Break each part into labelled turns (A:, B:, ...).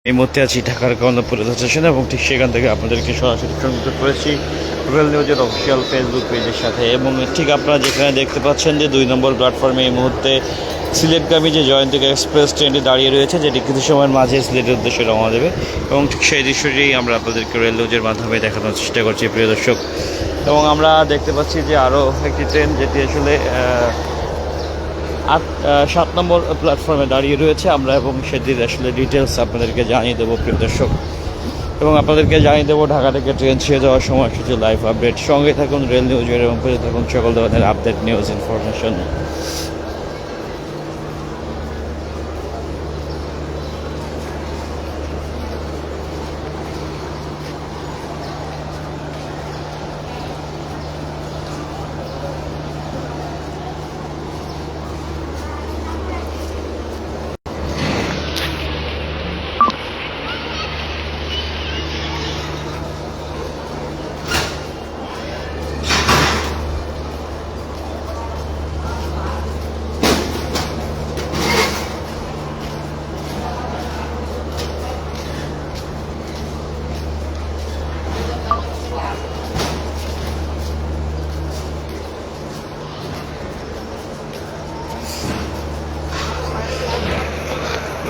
A: এই মুহূর্তে আছি ঢাকার কর্ণপুর রেল স্টেশনে এবং ঠিক সেখান থেকে আপনাদেরকে সরাসরি সংযুক্ত করেছি রেল নিউজের অফিসিয়াল ফেসবুক পেজের সাথে। এবং ঠিক আপনারা যেখানে দেখতে পাচ্ছেন যে 2 নম্বর প্ল্যাটফর্মে এই মুহূর্তে সিলেটগামী যে জয়ন্তিকা এক্সপ্রেস ট্রেনটি দাঁড়িয়ে রয়েছে, যেটি কিছু সময়ের মাঝে সিলেটের উদ্দেশ্যে রওনা দেবে এবং ঠিক সেই দৃশ্যটি আমরা আপনাদেরকে রেল নিউজের মাধ্যমে দেখানোর চেষ্টা করছি প্রিয় দর্শক। এবং আমরা দেখতে পাচ্ছি যে আরও একটি ট্রেন যেটি আসলে 7 নম্বর প্ল্যাটফর্মে দাঁড়িয়ে রয়েছে আমরা, এবং সেটির আসলে ডিটেলস আপনাদেরকে জানিয়ে দেবো প্রিয় দর্শক। এবং আপনাদেরকে জানিয়ে দেবো ঢাকা থেকে ট্রেন ছেড়ে যাওয়ার সময়সূচি, লাইভ আপডেট। সঙ্গে থাকুন রেল নিউজের এবং পেয়ে থাকুন সকল ধরনের আপডেট নিউজ ইনফরমেশন।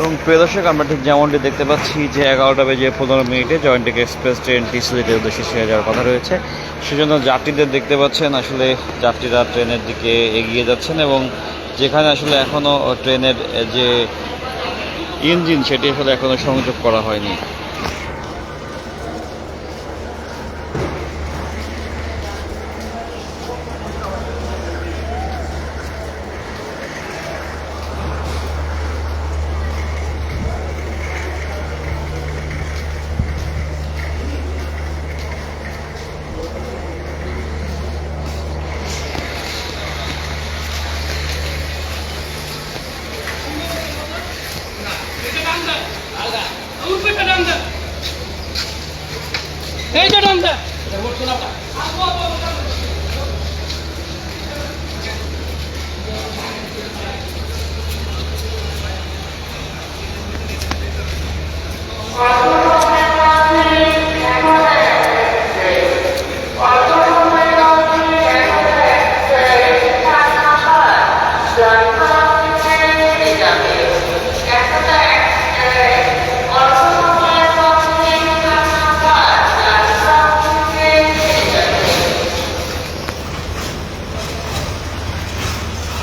A: এবং প্রিয় দর্শক, আমরা ঠিক যেমনটি দেখতে পাচ্ছি যে 11:15 জয়ন্তিকা এক্সপ্রেস ট্রেনটি সিলেটের উদ্দেশ্যে ছেড়ে যাওয়ার কথা রয়েছে। সেজন্য যাত্রীদের দেখতে পাচ্ছেন, আসলে যাত্রীরা ট্রেনের দিকে এগিয়ে যাচ্ছেন এবং যেখানে আসলে এখনও ট্রেনের যে ইঞ্জিন সেটি আসলে এখনও সংযোগ করা হয়নি।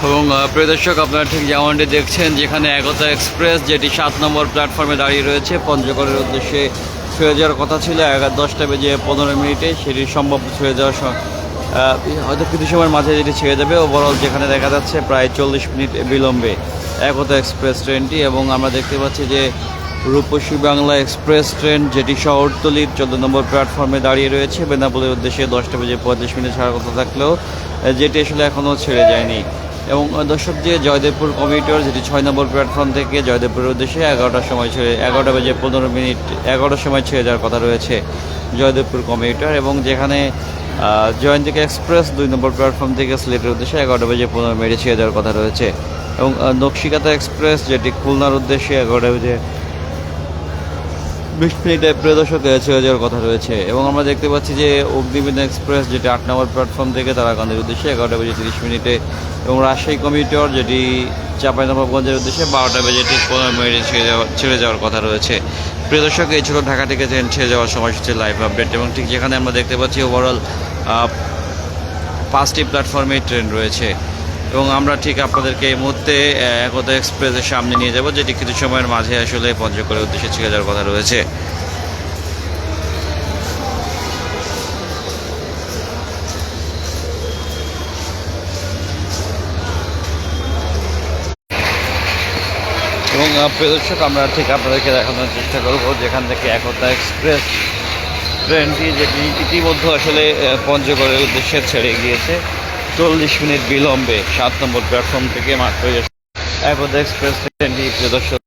A: এবং প্রিয় দর্শক, আপনারা ঠিক যেমনটি দেখছেন যেখানে একতা এক্সপ্রেস যেটি 7 নম্বর প্ল্যাটফর্মে দাঁড়িয়ে রয়েছে, পঞ্চগড়ের উদ্দেশ্যে ছেড়ে যাওয়ার কথা ছিল 10:15 সেটি সম্ভব ছেড়ে যাওয়ার হয়তো কিছু সময়ের মাঝে যেটি ছেড়ে যাবে। ওভারঅল যেখানে দেখা যাচ্ছে প্রায় 40 মিনিট বিলম্বে একতা এক্সপ্রেস ট্রেনটি। এবং আমরা দেখতে পাচ্ছি যে রূপসী বাংলা এক্সপ্রেস ট্রেন যেটি শহরতলির 14 নম্বর প্ল্যাটফর্মে দাঁড়িয়ে রয়েছে বেনাপোলের উদ্দেশ্যে 10:35 ছাড়ার কথা থাকলেও যেটি আসলে এখনও ছেড়ে যায়নি। এবং দর্শক, যে জয়দেবপুর কমিউটার যেটি 6 নম্বর প্ল্যাটফর্ম থেকে জয়দেবপুরের উদ্দেশ্যে 11টার সময় 11:15 সময় ছেড়ে যাওয়ার কথা রয়েছে জয়দেবপুর কমিউটার। এবং যেখানে জয়ন্তিকা এক্সপ্রেস 2 নম্বর প্ল্যাটফর্ম থেকে সিলেটের উদ্দেশ্যে 11:15 ছেড়ে যাওয়ার কথা রয়েছে। এবং নকশিকাতা এক্সপ্রেস যেটি খুলনার উদ্দেশ্যে 11:20 প্রিয় দর্শক ছেড়ে যাওয়ার কথা রয়েছে। এবং আমরা দেখতে পাচ্ছি যে অগ্নিবীণা এক্সপ্রেস যেটি 8 নম্বর প্ল্যাটফর্ম থেকে তারাকান্দির উদ্দেশ্যে 11:30 এবং রাজশাহী কমিউটার যেটি চাঁপাইনবাবগঞ্জের উদ্দেশ্যে 12:15 ছেড়ে যাওয়ার কথা রয়েছে। প্রিয় দর্শক, এই ছিল ঢাকা থেকে ট্রেন ছেড়ে যাওয়ার সময়সূচি লাইভ আপডেট। এবং ঠিক যেখানে আমরা দেখতে পাচ্ছি ওভারঅল 5টি প্ল্যাটফর্মে ট্রেন রয়েছে। এবং আমরা ঠিক আপনাদেরকে এই মুহূর্তে একতা এক্সপ্রেসের সামনে নিয়ে যাব, যেটি কিছু সময়ের মাঝে আসলে পঞ্চগড়ের উদ্দেশ্যে ছেড়ে যাওয়ার কথা রয়েছে। এবং প্রিয় দর্শক, আমরা ঠিক আপনাদেরকে দেখানোর চেষ্টা করব যেখান থেকে একতা এক্সপ্রেস ট্রেনটি যেটি ইতিমধ্যে আসলে পঞ্চগড়ের উদ্দেশ্যে ছেড়ে গিয়েছে 40 মিনিট বিলম্বে 7 নম্বর প্ল্যাটফর্ম থেকে মাত্রই একতা এক্সপ্রেস ট্রেনটি। প্রিয় দর্শক,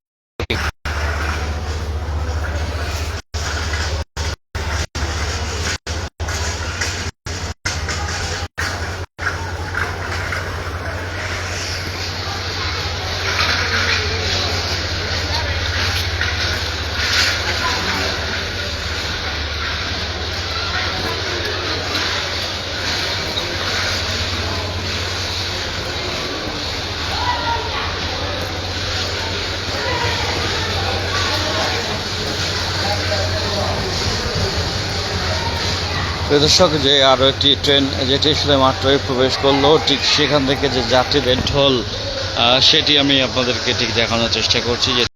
A: প্রিয় দর্শক, যে আরও একটি ট্রেন যেটি আসলে মাত্রই প্রবেশ করলো, ঠিক সেখান থেকে যে যাত্রীদের ঢল সেটি আমি আপনাদেরকে ঠিক দেখানোর চেষ্টা করছি যে